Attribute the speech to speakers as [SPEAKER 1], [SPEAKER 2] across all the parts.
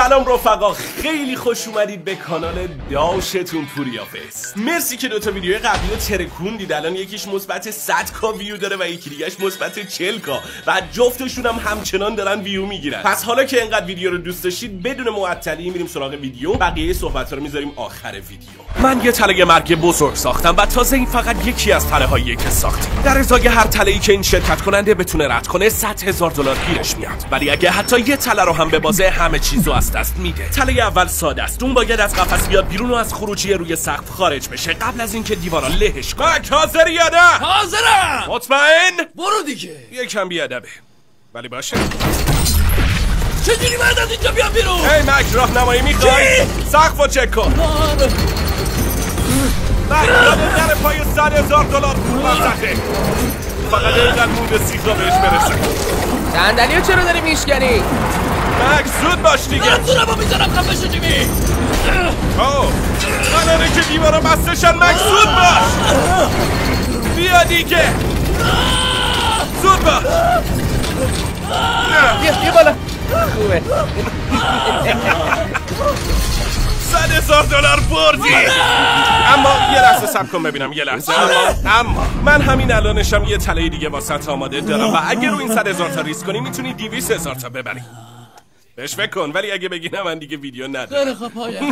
[SPEAKER 1] سلام رفقا، خیلی خوش اومدید به کانال داشتون پوریافس. مرسی که دوتا ویدیو قبلی رو ترکوندید. الان یکیش مثبت 100k ویو داره و یکی دیگهش مثبت 40k و جفتشون هم همچنان دارن ویو میگیرن. پس حالا که اینقدر ویدیو رو دوست داشتید بدون معطلی میریم سراغ ویدیو. بقیه صحبت‌ها رو میذاریم آخر ویدیو. من یه تله مرگ بزرگ ساختم و تازه این فقط یکی از تله‌هاییه که ساختیم. در ازای هر تله‌ای که این شرکت کننده بتونه رد کنه $100,000 گیرش میاد. ولی اگه حتی یه تله رو هم ببازه همه چیزو از دست میده. تله اول ساده است. اون باید از قفس بیاد بیرون و از خروجی روی سقف خارج بشه قبل از اینکه دیوارا لهش کنه. مک حاضری یا نه؟
[SPEAKER 2] حاضرم.
[SPEAKER 1] مطمئن؟
[SPEAKER 2] برو دیگه.
[SPEAKER 1] یکم بیادبه ولی باشه.
[SPEAKER 2] چجوری باید از اینجا بیام بیرون؟
[SPEAKER 1] هی مک، راهنمایی میخوای؟ سقفو چک کن. مک در پای $100,000 پول وسطه. فقط اینقدر مونده سیخا بهش برسه.
[SPEAKER 3] صندلیو چرا داری میشکنی؟
[SPEAKER 1] مک زود باش دیگه.
[SPEAKER 2] من زورمو میزنم خفه شو جیمی.
[SPEAKER 1] قراره که دیوارا بستشن. مک زود باش. بیا دیگه. زود باش.
[SPEAKER 3] بیا بالا. خوبه.
[SPEAKER 1] $100,000 بردی. اما یه لحظه صبر کن ببینم. یه لحظه. اما من همین الانشم یه تله دیگه واسط آماده دارم و اگه رو این 100,000 تا ریسک کنی میتونی 200,000 تا ببری. بهش فکر کن، ولی اگه بگی نه من دیگه ویدیو ندارم.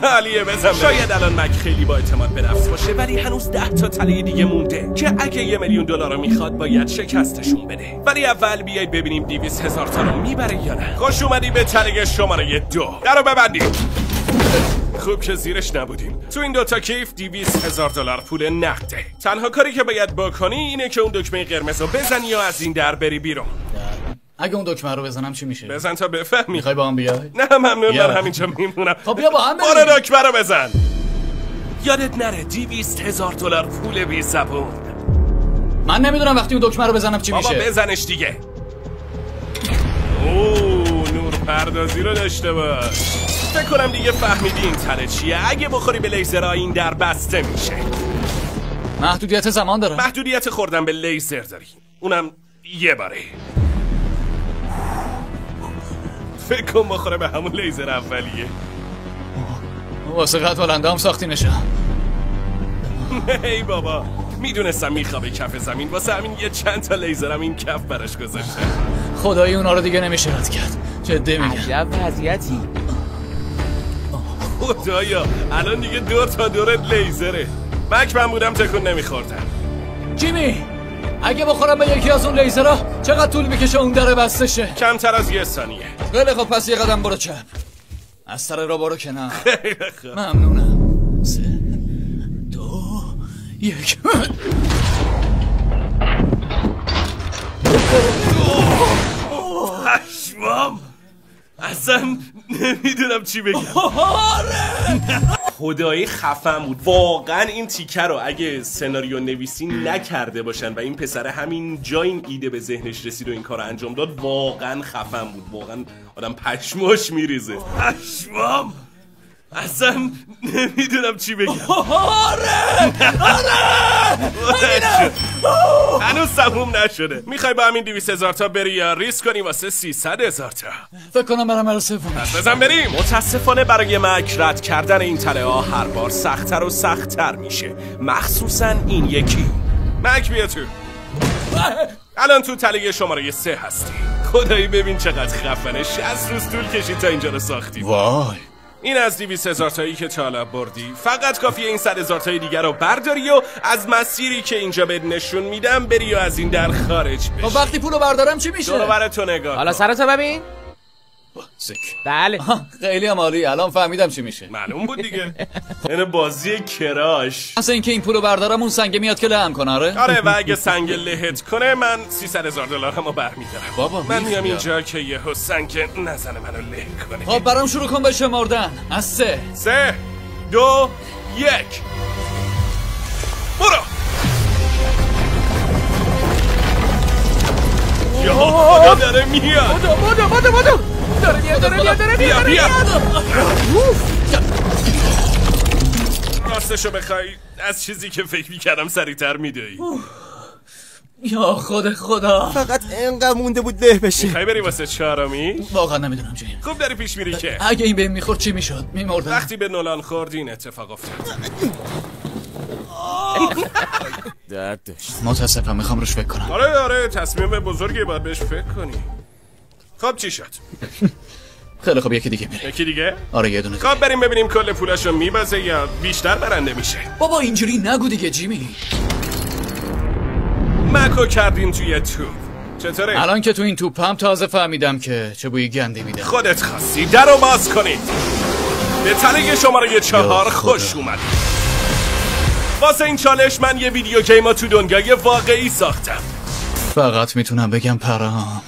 [SPEAKER 1] علیه بزن. شاید الان مک خیلی با اعتماد به نفس باشه ولی هنوز 10 تا تله دیگه مونده که اگه $1,000,000 رو میخواد باید شکستشون بده. ولی اول بیایید ببینیم 200,000 تا رو میبره یا نه. خوش اومدی به تله شماره 2. درو ببندیم. خوب که زیرش نبودیم. تو این دوتا کیف $200,000 پول نقده. تنها کاری که باید بکنی اینه که اون دکمه قرمز رو بزنی یا از این در بری بیرون.
[SPEAKER 2] اگه اون دکمه رو بزنم چی میشه؟
[SPEAKER 1] بزن تا بفهمی.
[SPEAKER 2] میخوای با هم بیای؟
[SPEAKER 1] نه ممنون، من همینجا میمونم.
[SPEAKER 2] خب بیا با هم بریم.
[SPEAKER 1] برو دکمه رو بزن. یادت نره $200,000 پول بی زبون.
[SPEAKER 2] من نمیدونم وقتی اون دکمه رو بزنم چی میشه.
[SPEAKER 1] بابا بزنش دیگه. اوه نور پردازی رو داشته باش. فکر کنم دیگه فهمیدی این تله چیه. اگه بخوری به لیزرها این در بسته میشه.
[SPEAKER 2] محدودیت زمان داره.
[SPEAKER 1] محدودیت خوردن به لیزر داری، اونم یه باره. فکر کن بخوره به همون لیزر اولیه.
[SPEAKER 2] واسه قد بلنده هم ساختی نشم.
[SPEAKER 1] ای بابا میدونستم میخوابه کف زمین، واسه همین یه چند تا لیزرم این کف براش گذاشته.
[SPEAKER 2] خدایی اونا رو دیگه نمیشه رد کرد. جدی میگم.
[SPEAKER 3] عجب وضعیتی.
[SPEAKER 1] خدایا الان دیگه 2 تا دورت لیزره. مک من بودم تکون نمیخوردم.
[SPEAKER 2] جیمی اگه بخورم به یکی از اون لیزرها چقدر طول میکشه اون در بسته شه؟
[SPEAKER 1] کمتر از 1 ثانیه.
[SPEAKER 2] خیلی خب پس یه قدم برو چپ. از سر را برو کنار.
[SPEAKER 1] خیلی خوب.
[SPEAKER 2] ممنونم. 3 2 1
[SPEAKER 1] پشمام اصلا نمیدونم چی بگم. خدایی خفن بود واقعا. این تیکه رو اگه سناریو نویسی نکرده باشن و این پسر همین جا این ایده به ذهنش رسید و این کار انجام داد واقعا خفن بود. واقعا آدم پشماش میریزه. پشمام اصلا نمیدونم چی بگم. هنوز تموم نشده. میخوای با همین 200,000 تا بری یا ریسک کنی واسه 300,000 تا؟
[SPEAKER 2] فکر کنم برم مرا سوم.
[SPEAKER 1] پس بزن بریم. متاسفانه برای مک رد کردن این تله ها هر بار سخت‌تر و سخت‌تر میشه، مخصوصا این یکی. مک بیا تو. الان تو تله شماره 3 هستی. خدایی ببین چقدر خفنه. 60 روز طول کشید تا اینجا رو ساختی.
[SPEAKER 2] وای
[SPEAKER 1] این از 200,000 تایی که تا حالا بردی. فقط کافیه این 100,000 تای دیگر رو برداری و از مسیری که اینجا بهت نشون میدم بری و از این در خارج بشی.
[SPEAKER 2] خب وقتی پولو بردارم چی میشه؟
[SPEAKER 1] دور و برت تو نگاه.
[SPEAKER 3] حالا سرتو ببین.
[SPEAKER 2] سک.
[SPEAKER 3] بله.
[SPEAKER 2] خیلی هم عالی. الان فهمیدم چی میشه.
[SPEAKER 1] معلوم بود دیگه. این بازی کراش.
[SPEAKER 2] اصلا اینکه این پولو بردارم اون سنگ میاد که لهم کنه.
[SPEAKER 1] آره و اگه سنگ لهت کنه من $300,000 همو برمیدارم.
[SPEAKER 2] بابا
[SPEAKER 1] من میام اینجا که یهو سنگ نزنه منو له کنه.
[SPEAKER 2] خب برام شروع کن به شمردن. از 3
[SPEAKER 1] 3 2 1 برو. یا خدا داره میاد.
[SPEAKER 3] بودو داره میاد.
[SPEAKER 1] بیا راستشو بخوای از چیزی که فکر میکردم سریعتر میدوی.
[SPEAKER 2] یا خدا
[SPEAKER 4] فقط اینقدر مونده بود له بشه.
[SPEAKER 1] میخوای بری واسه چهارمی؟
[SPEAKER 2] واقعا نمیدونم جیم.
[SPEAKER 1] خوب داری پیش میری که
[SPEAKER 2] اگه این بهم میخورد چی میشد؟ میمردم.
[SPEAKER 1] وقتی به نولان خوردی این اتفاق افتاد.
[SPEAKER 4] درد داشت.
[SPEAKER 2] متاسفم میخوام روش فکر کنم.
[SPEAKER 1] آره تصمیم بزرگی باید بهش فکر کنی. خب چی شد؟
[SPEAKER 2] خیلی خب یکی دیگه میره.
[SPEAKER 1] یکی دیگه؟
[SPEAKER 2] آره یه دونه.
[SPEAKER 1] خب بریم ببینیم کل پولاشو میبازه یا بیشتر برنده میشه.
[SPEAKER 2] بابا اینجوری نگو دیگه جیمی.
[SPEAKER 1] مکو کردیم توی توپ. چطوره؟
[SPEAKER 2] الان که تو این توپم تازه فهمیدم که چه بوی گندی میده.
[SPEAKER 1] خودت خواستی درو باز کنید. به تله شماره 4 خوش اومد. واسه این چالش من یه ویدیو گیم تو دنیای واقعی ساختم.
[SPEAKER 2] فقط میتونم بگم پرام.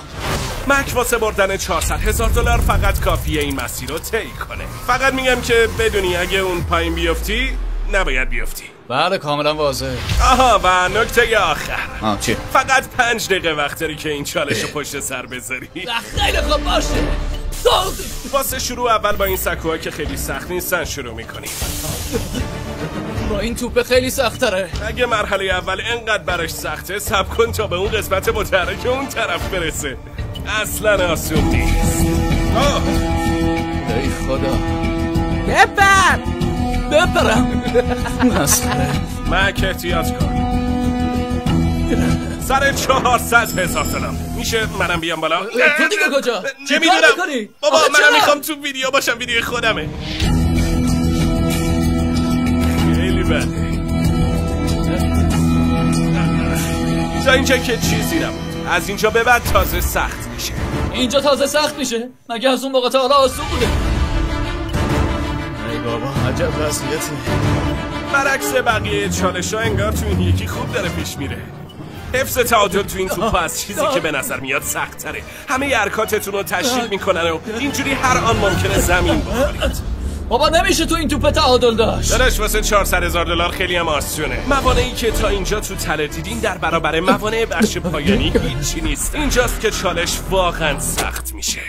[SPEAKER 1] مک واسه بردن $400,000 فقط کافیه این مسیر رو طی کنه. فقط میگم که بدونی اگه اون پایین بیفتی نباید بیفتی.
[SPEAKER 2] بله کاملا واضحه.
[SPEAKER 1] آها و نکته آخر.
[SPEAKER 2] چی؟
[SPEAKER 1] فقط 5 دقیقه وقت داری که این چالش رو پشت سر بذاری.
[SPEAKER 2] خیلی خوب باشه.
[SPEAKER 1] واسه شروع اول با این سکوها که خیلی سخت نیستن شروع میکنیم.
[SPEAKER 2] با این توپ خیلی سخت‌تره.
[SPEAKER 1] اگه مرحله اول انقدر براش سخته صبر کن تا به اون قسمت متحرک اون طرف برسه. اصلا آسون نیست.
[SPEAKER 2] ای خدا. بپرم. مسخره.
[SPEAKER 1] مک احتیاط کن. سر $400,000 میشه منم بیام بالا؟
[SPEAKER 2] تو دیگه کجا؟
[SPEAKER 1] نمیدونم بابا منم میخوام تو ویدیو باشم. ویدیو خودمه. خیلی بده. تا اینجا که چیزی نبود. از اینجا به بعد تازه سخت میشه.
[SPEAKER 2] اینجا تازه سخت میشه؟ مگه از اون موقع تا حالا آسون بوده؟ ای بابا عجب وضعیتی.
[SPEAKER 1] برعکس بقیه چالش ها انگار تو این یکی خوب داره پیش میره. حفظ تعادل تو این توپ از چیزی که به نظر میاد سخت تره. همه حرکاتتون رو تشکیل میکنن و اینجوری هر آن ممکنه زمین بخورید.
[SPEAKER 2] بابا نمیشه تو این توپ تعادل داشت.
[SPEAKER 1] داداش واسه $400,000 خیلی هم آسونه. موانعی که تا اینجا تو تله دیدین در برابر موانع بخش پایانی هیچی نیست. اینجاست که چالش واقعا سخت میشه.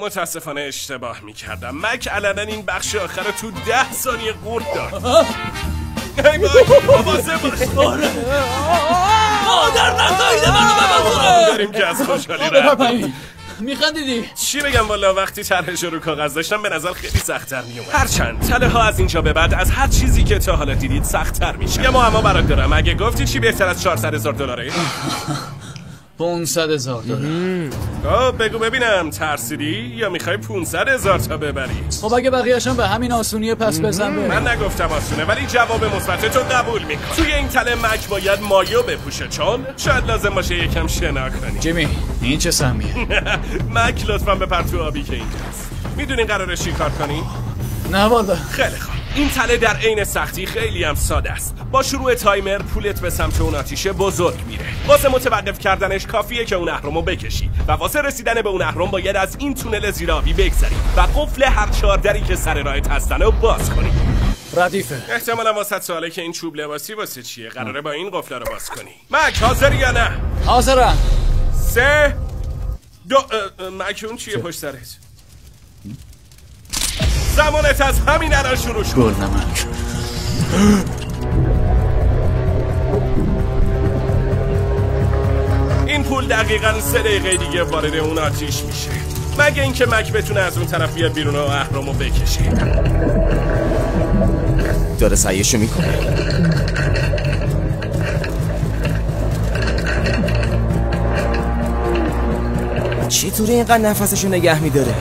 [SPEAKER 1] متاسفانه اشتباه میکردم. مک علنا این بخش آخر رو تو 10 ثانیه قورت داد. ای بابا مواظب باش.
[SPEAKER 2] مادر نزایده منو ببازونه.
[SPEAKER 1] داریم که از خوشحالی رفت.
[SPEAKER 2] میخندیدی؟
[SPEAKER 1] چی بگم والا وقتی طرحش رو کاغذ داشتم به نظر خیلی سخت‌تر میومد. هرچند تله ها از اینجا به بعد از هر چیزی که تا حالا دیدید سخت‌تر میشه. یه معما برات دارم. اگه گفتی چی بهتر از $400,000؟
[SPEAKER 2] $500,000.
[SPEAKER 1] بگو ببینم ترسیدی یا میخوای 500,000 تا ببری؟
[SPEAKER 2] خب اگه بقیه‌شم به همین آسونیه پس بزن.
[SPEAKER 1] من نگفتم آسونه ولی جواب مثبت تو قبول میکنم. توی این تله مک باید مایو بپوشه چون شاید لازم باشه یکم شنا کنی.
[SPEAKER 2] جیمی این چه سهمیه؟
[SPEAKER 1] مک لطفا بپر تو آبی که اینجاست. میدونین قراره چی کار کنی؟
[SPEAKER 2] نه والا.
[SPEAKER 1] خیلی خوب. این تله در عین سختی خیلی هم ساده است. با شروع تایمر پولت به سمت اون آتیشه بزرگ میره. واسه متوقف کردنش کافیه که اون اهرمو بکشی و واسه رسیدن به اون اهرم باید از این تونل زیرآبی بگذری و قفل هر 4 دری که سر راهت هستن رو باز کنی.
[SPEAKER 2] ردیفه.
[SPEAKER 1] احتمالا واسه سواله که این چوب لباسی واسه چیه؟ قراره با این قفل رو باز کنی. مک حاضری یا نه؟
[SPEAKER 2] حاضرم.
[SPEAKER 1] 3 2 مک اون چیه پشت سرت؟ زمانت از همین الان شروع شد.
[SPEAKER 2] گل نمک.
[SPEAKER 1] این پول دقیقاً 3 دقیقه دیگه وارد اون آتیش میشه. مگه اینکه مک بتونه از اون طرف بیاد بیرون و اهرمو بکشه.
[SPEAKER 4] داره سعیشو میکنه. چطوری اینقدر نفسشو نگه میداره؟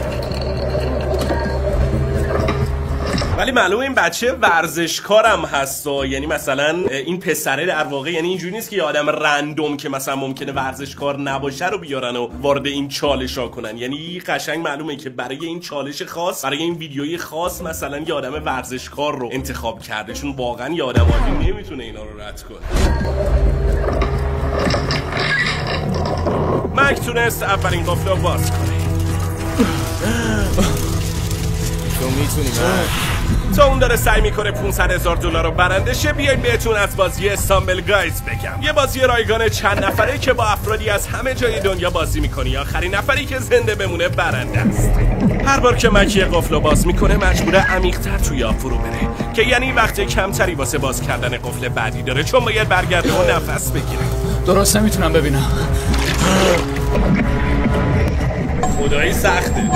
[SPEAKER 1] ولی معلومه این بچه ورزشکارم هست و یعنی مثلا این پسره در واقع یعنی اینجوری نیست که یه آدم رندوم که مثلا ممکنه ورزشکار نباشه رو بیارن و وارد این چالش ها کنن. یعنی قشنگ معلومه که برای این چالش خاص برای این ویدیوی خاص مثلا یه آدم ورزشکار رو انتخاب کرده چون واقعا یه آدم عادی نمیتونه اینا رو رد کنه. مک تونست اولین قفل رو باز کنه.
[SPEAKER 4] تو میتونی
[SPEAKER 1] تا اون داره سعی میکنه $500,000 رو برنده شه بیاین بهتون از بازی استامبل گایز بگم. یه بازی رایگان چند نفره که با افرادی از همه جای دنیا بازی میکنی. آخرین نفری که زنده بمونه برنده است. هر بار که مک یه قفل رو باز میکنه مجبوره عمیق‌تر توی آب فرو بره که یعنی وقت کمتری واسه باز کردن قفل بعدی داره چون باید برگرده و نفس بگیره.
[SPEAKER 2] درست نمیتونم ببینم.
[SPEAKER 1] خدایی سخته.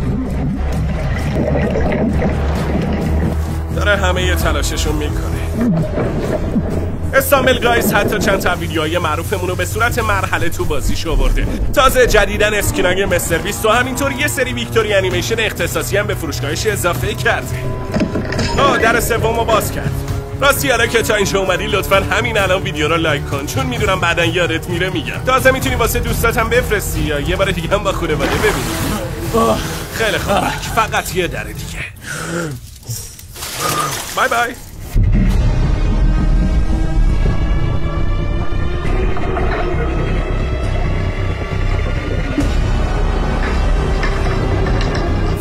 [SPEAKER 1] داره همه تلاششون میکنه. استامل گایز حتی چند تا ویدیوهای معروفمون رو به صورت مرحله تو بازیش آورده. تازه جدیدن اسکینای مستر بیست و همینطور یه سری ویکتوری انیمیشن اختصاصی هم به فروشگاهش اضافه کرده. در سومو باز کرد. راستی حالا که تا اینجا اومدی لطفا همین الان ویدیو رو لایک کن، چون میدونم بعدن یادت میره. میگم تازه میتونی واسه دوستاتم بفرستی یا یه بار دیگه هم با خانواده ببینی. خیلی خوب، فقط یه در دیگه. بای بای.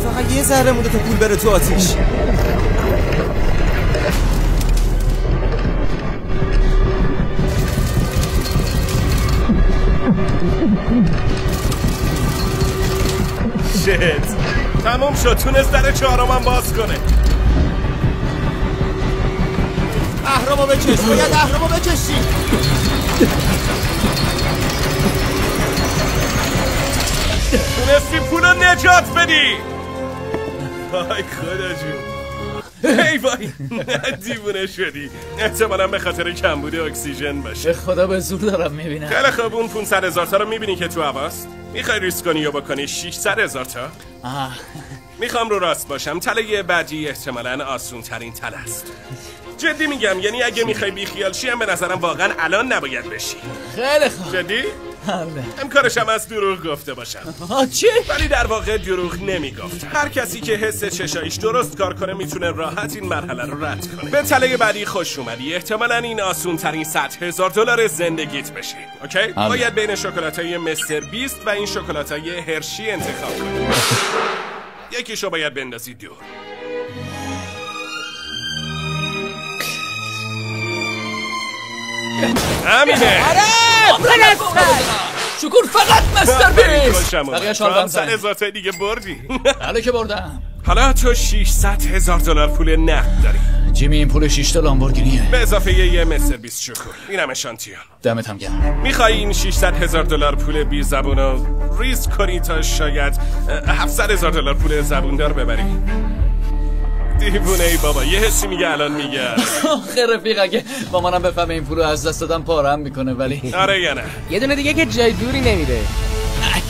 [SPEAKER 4] فقط یه ذره مونده تا پول بره تو آتیش.
[SPEAKER 1] شت تمام شد. تونست در چهارمم باز کنه.
[SPEAKER 4] اهرامو بکش، باید اهرامو بکشی.
[SPEAKER 1] تونستی پولو نجات بدی. وای خدا جون. ای وای دیوونه شدی. احتمالا به خاطر کمبود اکسیژن باشه.
[SPEAKER 2] خدا به زور دارم میبینم.
[SPEAKER 1] خیلی خوب، اون 500,000 تا رو میبینی که تو هواست؟ میخوای ریسک کنی یا بکنی 600,000 تا؟ میخوام رو راست باشم، تله بعدی احتمالاً آسون ترین تله است. جدی میگم، یعنی اگه میخوای بیخیال شی هم به نظرم واقعا الان نباید بشی.
[SPEAKER 2] خیلی خوب.
[SPEAKER 1] جدی؟ امکانشم از دروغ گفته باشم.
[SPEAKER 2] چی؟
[SPEAKER 1] ولی در واقع دروغ نمیگفتم. هر کسی که حس چشایش درست کار کنه میتونه راحت این مرحله رو رد کنه. به تله بعدی خوش اومدی. احتمالاً این آسون ترین $100,000 زندگیت بشه. اوکی؟ باید بین شکلاتای مستر بیست و این شکلاتای هرشی انتخاب کنی. یکیشو باید بندازی دور. همینه.
[SPEAKER 2] شکر فقط مستر بیست.
[SPEAKER 1] بقیه شال 100,000 تا دیگه بردی.
[SPEAKER 2] بله که بردم.
[SPEAKER 1] حالا تو $600,000 پول نقد داری.
[SPEAKER 2] جیمی این پول 6 تا لامبورگینیه
[SPEAKER 1] به اضافه یه مستر بیست شکر. اینم اشانتیون.
[SPEAKER 2] دمت هم گرم.
[SPEAKER 1] میخوای این $600,000 پول بی زبونو ریز کنی تا شاید $700,000 پول زبوندار ببری؟ دیوونه ای بابا، یه حسی میگه الان میگه.
[SPEAKER 2] خیلی رفیق اگه با منم بفهمه این پولو از دست دادم پارم میکنه. ولی
[SPEAKER 1] آره یا نه؟
[SPEAKER 3] یه دونه دیگه که جای دوری نمیره.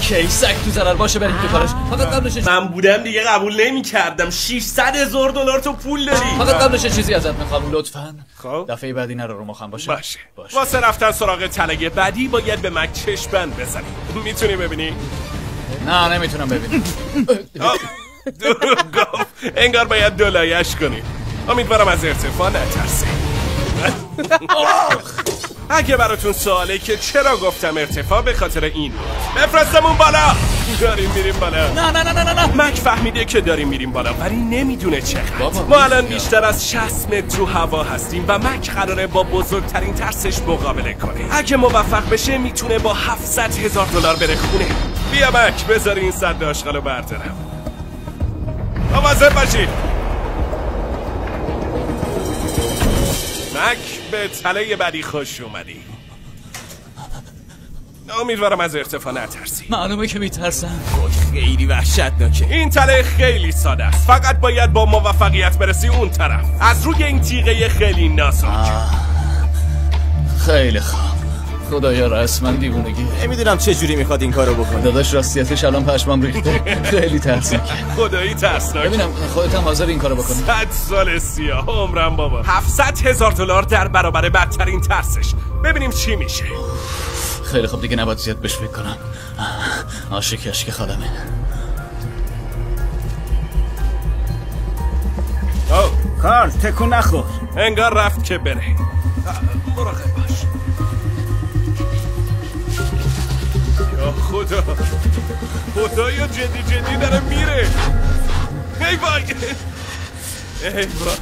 [SPEAKER 2] کیسک تو ضرر باشه بریم تو کارش. فقط قبلش
[SPEAKER 1] من بودم دیگه قبول نمی‌کردم. $600,000 تو پول داری.
[SPEAKER 2] فقط قبلش چیزی ازت میخوام لطفاً.
[SPEAKER 1] خب
[SPEAKER 2] دفعه بعدی نرو رو مخم باشه.
[SPEAKER 1] واسه رفتن سراغ تله بعدی باید به مک چشم‌بند بزنی. میتونی ببینی؟
[SPEAKER 2] نه نمیتونم ببینم.
[SPEAKER 1] دروغ گفت. انگار باید دلایش کنی. امیدوارم از ارتفاع نترسی. اگه براتون سواله که چرا گفتم ارتفاع، به خاطر این بفرستمون بالا. داریم میریم بالا.
[SPEAKER 2] نه
[SPEAKER 1] مک فهمیده که داریم میریم بالا ولی نمیدونه چقدر. ما الان بیشتر از 60 متر تو هوا هستیم و مک قراره با بزرگترین ترسش مقابله کنه. اگه موفق بشه میتونه با $700,000 بره خونه. بیا مک بذار این سد آشغالو بردارم. مواظب باشید. مک به تله بعدی خوش اومدی. امیدوارم از ارتفاع نترسی.
[SPEAKER 2] معلومه که میترسم.
[SPEAKER 4] خیلی وحشتناکه.
[SPEAKER 1] این تله خیلی ساده است. فقط باید با موفقیت برسی اون طرف از روی این تیغه خیلی نازک.
[SPEAKER 2] خیلی خوب. خدایا رسما دیوونگی.
[SPEAKER 4] نمیدونم چه جوری میخواد این کارو بکنه.
[SPEAKER 2] داداش راستیتش الان پشمام ریخته. خیلی ترسناکه.
[SPEAKER 1] خدایی ترسناکه.
[SPEAKER 2] ببینم خودت هم حاضر این کارو بکنی؟
[SPEAKER 1] 100 سال سیاه عمرم بابا. $700,000 در برابر بدترین ترسش. ببینیم چی میشه.
[SPEAKER 2] خیلی خوب دیگه نباید زیاد بهش فکر کنم. عاشق اشک خالمه.
[SPEAKER 5] کارل تکون نخور.
[SPEAKER 1] انگار رفت که بره. مراقب باش. یا خدا، خدایا جدی داره میره. ای وای ای وای.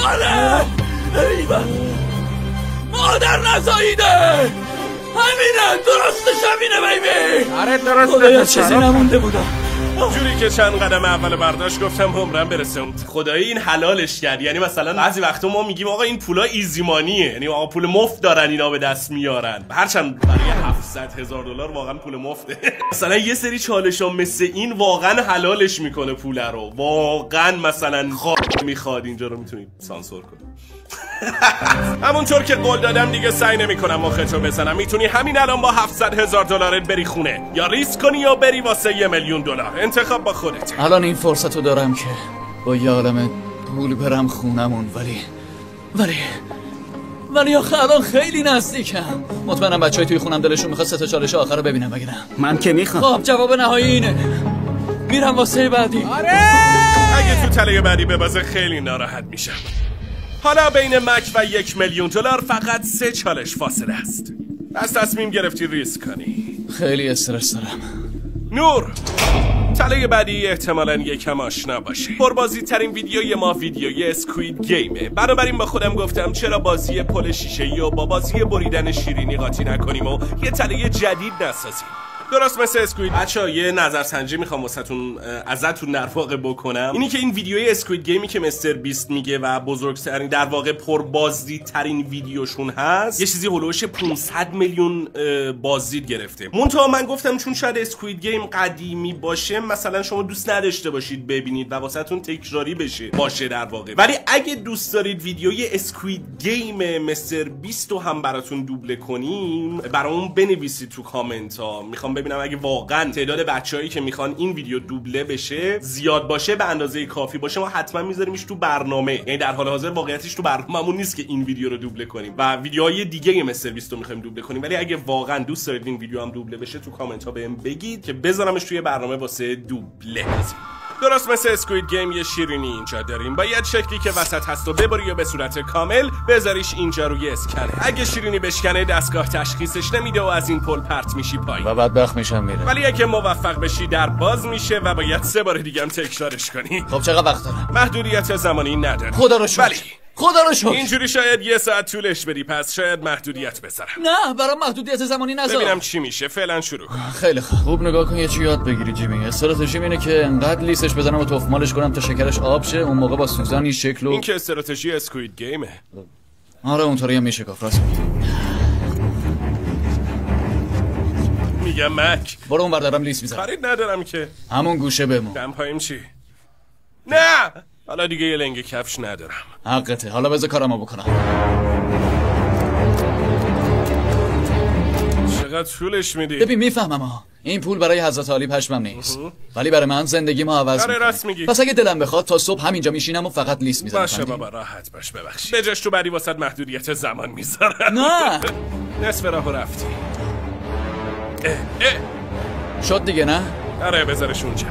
[SPEAKER 2] آره ایوه مادر نزاییده. همینه، درستش همینه بیبی.
[SPEAKER 3] آره درست.
[SPEAKER 2] خدایا چیزی نمونده بودم.
[SPEAKER 1] جوری که چند قدم اول برداشت گفتم عمرم برسه. خدایی این حلالش کرد. یعنی مثلا بعضی وقتا ما میگیم آقا این پولا ایزیمانیه، یعنی آقا پول مفت دارن اینا به دست میارن، هرچند برای $700,000 واقعا پول مفته. مثلا یه سری چالشا مثل این واقعا حلالش میکنه پول رو. واقعا مثلا میخواد اینجا رو میتونید سانسور کنید. همونطور که قول دادم دیگه سعی نمی‌کنم مختو بزنم. میتونی همین الان با $700,000 بری خونه، یا ریسک کنی یا بری واسه $1,000,000. انتخاب با خودت.
[SPEAKER 2] الان این فرصتو دارم که با یه عالم پول برم خونمون، ولی آخه الان خیلی نزدیکم. مطمئنم بچهای توی خونم دلشون میخواد 3 تا چالش آخر رو ببینم. بگیرم
[SPEAKER 5] من که میخوام.
[SPEAKER 2] خب جواب نهایی اینه. میرم واسه بعدی.
[SPEAKER 3] آره
[SPEAKER 1] اگه تو تله بعدی ببازه خیلی ناراحت میشم. حالا بین مک و $1,000,000 فقط 3 چالش فاصله است. پس تصمیم گرفتی ریسک کنی.
[SPEAKER 2] خیلی استرس دارم.
[SPEAKER 1] نور، تله بعدی احتمالاً یکم آشنا باشه. پربازی ترین ویدیوی ما ویدیوی اسکوید گیمه. بنابراین با خودم گفتم چرا بازی پل شیشه‌ای و با بازی بریدن شیرینی قاطی نکنیم و یه تله جدید نسازیم. درست مثل اسکوید. بچه‌ها یه نظرسنجی میخوام ازتون در واقع بکنم. اینی که این ویدیوی اسکوید گیمی که مستر بیست میگه و بزرگترین در واقع پربازدید ترین ویدیوشون هست، یه چیزی هولوش 500 میلیون بازدید گرفته. منتها من گفتم چون شاید اسکوید گیم قدیمی باشه، مثلا شما دوست نداشته باشید ببینید و واسهتون تکراری باشه در واقع. ولی اگه دوست دارید ویدیوی اسکوید گیم مستر بیست رو هم براتون دوبله کنیم، برامون بنویسید تو کامنت ها. میخوام ببینم اگه واقعا تعداد بچه‌هایی که میخوان این ویدیو دوبله بشه زیاد باشه، به اندازه کافی باشه، ما حتما میذاریمش تو برنامه. یعنی در حال حاضر واقعیتش تو برنامه‌مون نیست که این ویدیو رو دوبله کنیم و ویدیوهای دیگه مستر بیست رو می‌خوایم دوبله کنیم. ولی اگه واقعا دوست دارید این ویدیو هم دوبله بشه، تو کامنت ها بهم بگید که بذارمش توی برنامه واسه دوبله. درست مثل اسکوید گیم یه شیرینی اینجا داریم. باید شکلی که وسط هست و ببری و به صورت کامل بذاریش اینجا روی اسکنر. اگه شیرینی بشکنه دستگاه تشخیصش نمیده و از این پل پرت میشی پایین
[SPEAKER 2] و بدبخت میشم میره.
[SPEAKER 1] ولی اگه موفق بشی در باز میشه و باید 3 بار دیگه هم تکرارش کنی.
[SPEAKER 2] خب چقدر وقت دارم؟
[SPEAKER 1] محدودیت زمانی نداره.
[SPEAKER 2] خدا رو شکر.
[SPEAKER 1] ولی
[SPEAKER 2] خدا رو شکر.
[SPEAKER 1] اینجوری شاید 1 ساعت طولش بدی، پس شاید محدودیت بذارم.
[SPEAKER 2] نه برام محدودیت زمانی نذار.
[SPEAKER 1] ببینم چی میشه. فعلا شروع کن.
[SPEAKER 2] خیلی خوب نگاه کن، یه چی یاد بگیری جیمی. استراتژی اینه که انقدر لیسش بزنم و تخمالش کنم تا شکرش آب شه. اون موقع با سوزن این شکلو.
[SPEAKER 1] این که استراتژی اسکوید گیمه.
[SPEAKER 2] آره اونطوری هم میشه گفت. راست
[SPEAKER 1] میگم مک
[SPEAKER 2] برو اون بردارم لیس میزنم.
[SPEAKER 1] خرید ندارم که.
[SPEAKER 2] همون گوشه بمون.
[SPEAKER 1] دم پاییم چی؟ نه حالا دیگه یه لنگ کفش ندارم.
[SPEAKER 2] حقته. حالا بذار کارمو بکنم.
[SPEAKER 1] چقدر طولش میدی؟
[SPEAKER 2] ببین میفهمم ها، این پول برای حضرت علی پشمم نیست، ولی برای من زندگی ما عوض
[SPEAKER 1] میکنه. راست میگی.
[SPEAKER 2] پس اگه دلم بخواد تا صبح همینجا میشینم و فقط لیست میزنم.
[SPEAKER 1] باشه بابا راحت باش. ببخشید بجاش تو بعدی واسط محدودیت زمان میذارم.
[SPEAKER 2] نه
[SPEAKER 1] نصف راهو رفتی.
[SPEAKER 2] شد دیگه نه؟
[SPEAKER 1] آره بذارش اونجا.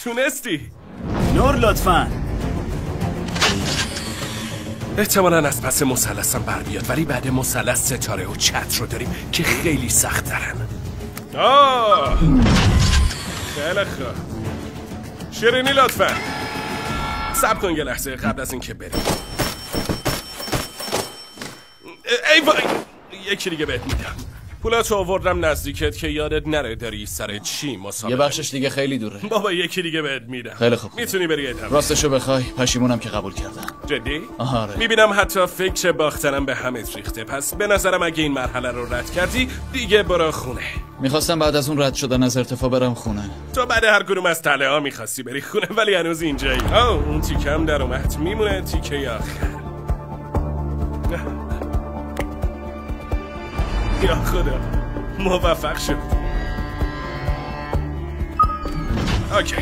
[SPEAKER 1] تونستی.
[SPEAKER 5] نور لطفاً.
[SPEAKER 1] احتمالاً از پس مثلثم بر بیاد، ولی بعد مثلث ستاره و چتر رو داریم که خیلی سخت ترن. خیلی خوب. شیرینی لطفاً صبر کن یه لحظه قبل از اینکه بریم. ای وای یکی دیگه بهت میدم. پولاتو آوردم نزدیکت که یادت نره داری سر چی مسابقه.
[SPEAKER 2] یه بخشش دیگه خیلی دوره.
[SPEAKER 1] بابا یکی دیگه بهت میدم.
[SPEAKER 2] خیلی خوب.
[SPEAKER 1] میتونی بری ادامه.
[SPEAKER 2] راستشو بخوای پشیمونم که قبول کردم.
[SPEAKER 1] جدی؟
[SPEAKER 2] آره.
[SPEAKER 1] میبینم حتی فکر باختنم به همت ریخته. پس به نظرم اگه این مرحله رو رد کردی دیگه برو خونه.
[SPEAKER 2] میخواستم بعد از اون رد شدن از ارتفاع برم خونه.
[SPEAKER 1] تو بعد هر کدوم از تله ها میخواستی بری خونه، ولی هنوز اینجایی. اون تیکه هم در اومد. میمونه تیکه آخر. یا خدا موفق شد. اوکی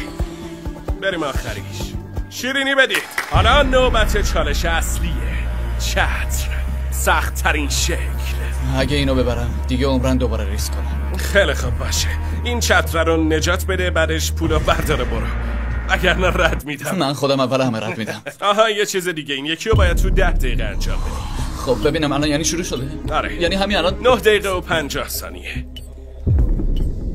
[SPEAKER 1] بریم آخریش. شیرینی بدید. حالا نوبت چالش اصلیه. چتر سخت ترین شکل.
[SPEAKER 2] اگه اینو ببرم دیگه عمرن دوباره ریسک کنم.
[SPEAKER 1] خیلی خوب باشه. این چتر رو نجات بده، بعدش پولو برداره برو. اگر نه رد میدم.
[SPEAKER 2] من خودم اول همه رد میدم.
[SPEAKER 1] آها یه چیز دیگه، این یکی رو باید تو 10 دقیقه انجام بدی.
[SPEAKER 2] خب ببینم الان یعنی شروع شده؟
[SPEAKER 1] آره
[SPEAKER 2] یعنی همین الان
[SPEAKER 1] 9 دقیقه و 50 ثانیه.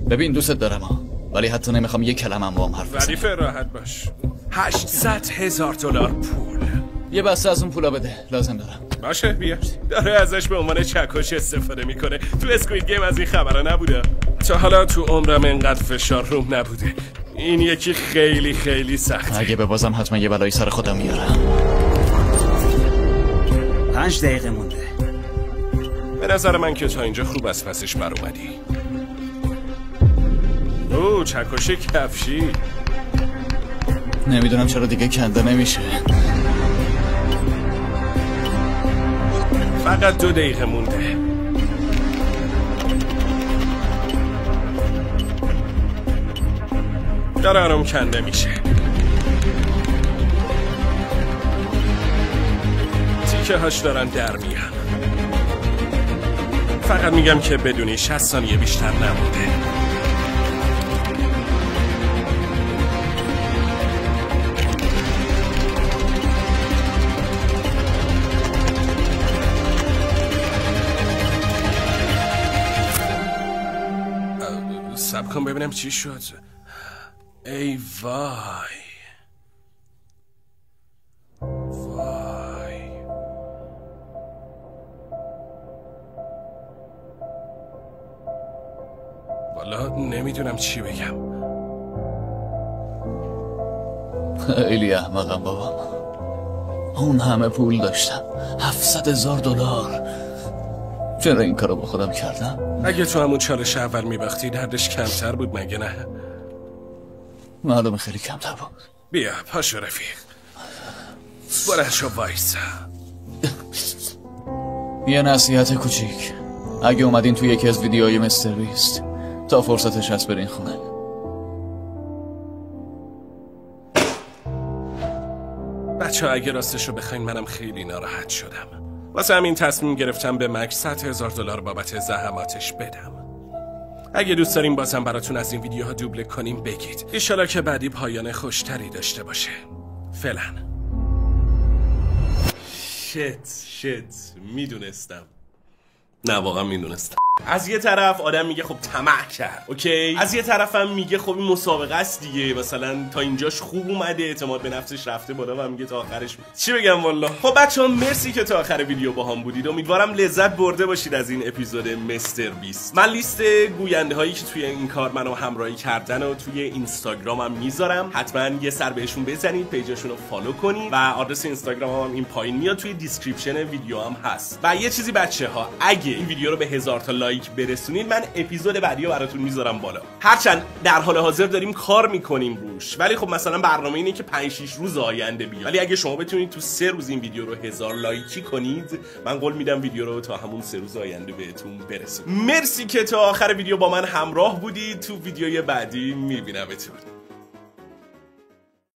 [SPEAKER 2] ببین دوست دارم ها، ولی حتی نمیخوام یک کلمه هم با هم حرف بزنم.
[SPEAKER 1] ردیف راحت باش. $800,000 پول.
[SPEAKER 2] یه بسته از اون پولا بده، لازم دارم.
[SPEAKER 1] باشه بیا. داره ازش به عنوان چکش استفاده میکنه. تو اسکوید گیم از این خبرها نبوده. تا حالا تو عمرم اینقدر فشار روم نبوده. این یکی خیلی خیلی سخته.
[SPEAKER 2] اگه ببازم حتما یه بلایی سر خودم میارم.
[SPEAKER 5] 5 دقیقه مونده.
[SPEAKER 1] به نظر من که تا اینجا خوب از پسش بر اومدی. اوه چکش کفشی.
[SPEAKER 2] نمیدونم چرا دیگه کنده نمیشه.
[SPEAKER 1] فقط 2 دقیقه مونده. داره آرام کنده میشه. تیکه هاش دارن در میان. فقط میگم که بدونی 60 ثانیه بیشتر نمونده. سب کن ببینم چی شد. ای وای وای. والا نمیدونم چی بگم.
[SPEAKER 2] خیلی احمقم بابا. اون همه پول داشتم، $700,000. چرا این کارو با خودم کردم؟
[SPEAKER 1] اگه تو همون چالش اول میباختی دردش کمتر بود مگه نه؟
[SPEAKER 2] معلومه خیلی کمتر بود.
[SPEAKER 1] بیا پاشو رفیق. بلند شو وایسا.
[SPEAKER 2] یه نصیحت کوچیک. اگه اومدین توی یکی از ویدیوهای مستر بیست تا فرصتش هست برین خونه.
[SPEAKER 1] بچه ها اگه راستش رو بخواین منم خیلی ناراحت شدم. واسه همین تصمیم گرفتم به مکس $100,000 بابت زحماتش بدم. اگه دوست داریم بازم براتون از این ویدیوها دوبله کنیم بگید. ایشالا که بعدی پایان خوشتری داشته باشه. فعلا. شت میدونستم. نه واقعا میدونستم. از یه طرف آدم میگه خب طمع کرد، اوکی؟ از یه طرفم میگه خب این مسابقه است دیگه، مثلا تا اینجاش خوب اومده، اعتماد به نفسش رفته بالا و میگه تا آخرش بود. چی بگم والله. خب بچه‌ها مرسی که تا آخر ویدیو با هم بودید. امیدوارم لذت برده باشید از این اپیزود مستر بیست. من لیست گوینده هایی که توی این کار منو همراهی کردن و توی اینستاگرامم میذارم. حتما یه سر بهشون بزنید، پیجاشون رو فالو کنید و آدرس اینستاگرامم هم این پایین میاد، توی دیسکریپشن ویدیو هم هست. و یه چیزی بچه‌ها، اگه این ویدیو رو به 1000 تا لایک برسونید من اپیزود بعدی رو براتون میذارم بالا. هرچند در حال حاضر داریم کار میکنیم روش، ولی خب مثلا برنامه اینه که 5-6 روز آینده بیاد. ولی اگه شما بتونید تو 3 روز این ویدیو رو 1000 لایکی کنید، من قول میدم ویدیو رو تا همون 3 روز آینده بهتون برسونم. مرسی که تا آخر ویدیو با من همراه بودید. تو ویدیوی بعدی میبینمتون.